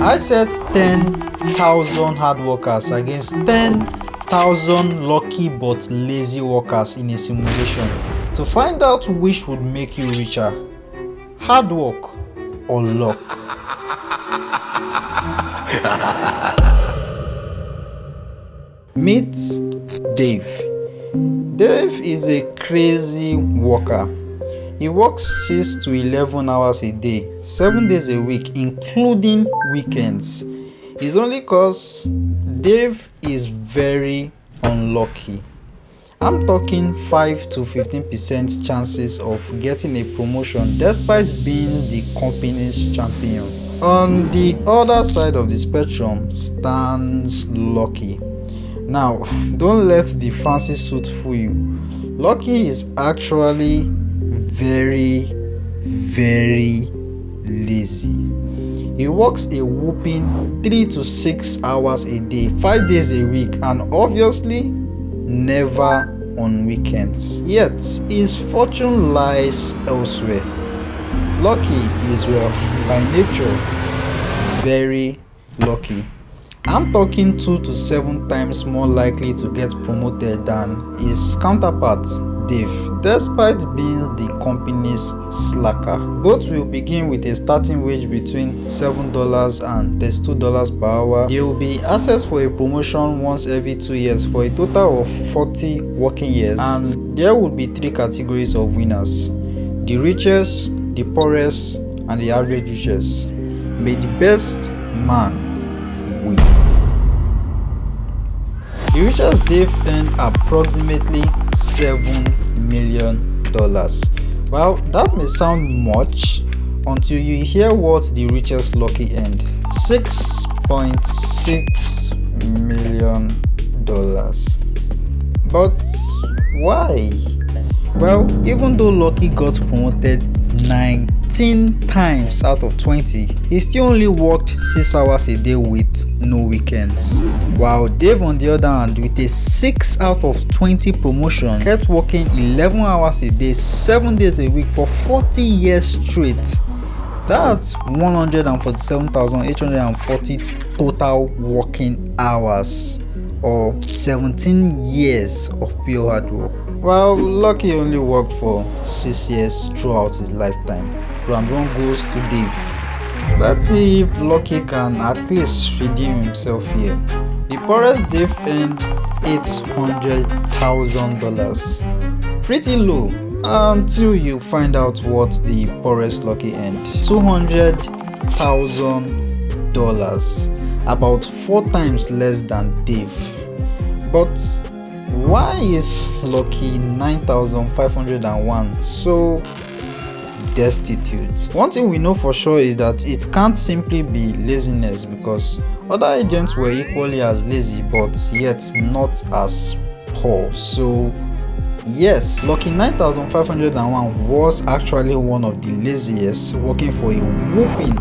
I set 10,000 hard workers against 10,000 lucky but lazy workers in a simulation to find out which would make you richer, hard work or luck. Meet Dave. Dave is a crazy worker. He works 6 to 11 hours a day, 7 days a week, including weekends. It's only cause Dave is very unlucky. I'm talking 5 to 15% chances of getting a promotion despite being the company's champion. On the other side of the spectrum stands Lucky. Now, don't let the fancy suit fool you. Lucky is actually very lazy. He works a whopping 3 to 6 hours a day, 5 days a week, and obviously never on weekends. Yet his fortune lies elsewhere. Lucky is, well, by nature very lucky. I'm talking 2 to 7 times more likely to get promoted than his counterpart Dave, despite being the company's slacker. Both will begin with a starting wage between $7 and $32 per hour. There will be access for a promotion once every 2 years for a total of 40 working years, and there will be 3 categories of winners: the richest, the poorest, and the average richest. May the best man win. The richest Dave earned approximately $7 million. Well, that may sound much until you hear what the richest Lucky earned: $6.6 million. But why? Well, even though Lucky got promoted 19 times out of 20, he still only worked 6 hours a day with no weekends. While Dave, on the other hand, with a 6 out of 20 promotion, kept working 11 hours a day, 7 days a week for 40 years straight. That's 147,840 total working hours, or 17 years of pure hard work. Well, Lucky only worked for 6 years throughout his lifetime. Round 1 goes to Dave. Let's see if Lucky can at least redeem himself here. The poorest Dave earned $800,000. Pretty low until you find out what the poorest Lucky earned: $200,000, about 4 times less than Dave. But why is Lucky 9,501 so destitute? One thing we know for sure is that it can't simply be laziness, because other agents were equally as lazy but yet not as poor. So yes, Lucky 9,501 was actually one of the laziest, working for a whopping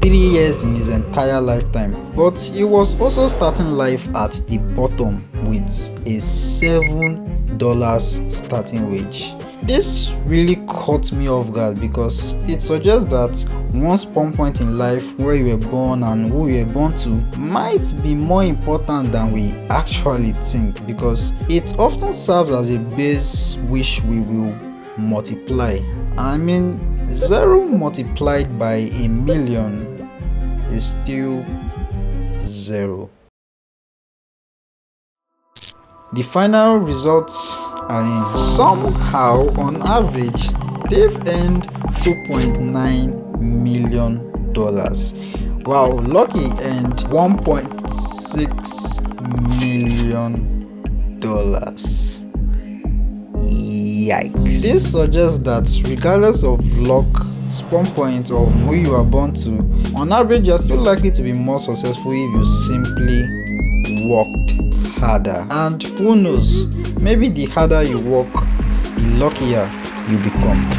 3 years in his entire lifetime. But he was also starting life at the bottom with a $7 starting wage. This really caught me off guard, because it suggests that one spawn point in life, where you were born and who you were born to, might be more important than we actually think, because it often serves as a base which we will multiply. I mean, 0 multiplied by a million is still 0. The final results are in. Somehow, on average, Dave earned $2.9 million, while Lucky earned $1.6 million. Yikes. This suggests that regardless of luck, spawn point, or who you are born to, on average you are still likely to be more successful if you simply worked harder. And who knows, maybe the harder you work, the luckier you become.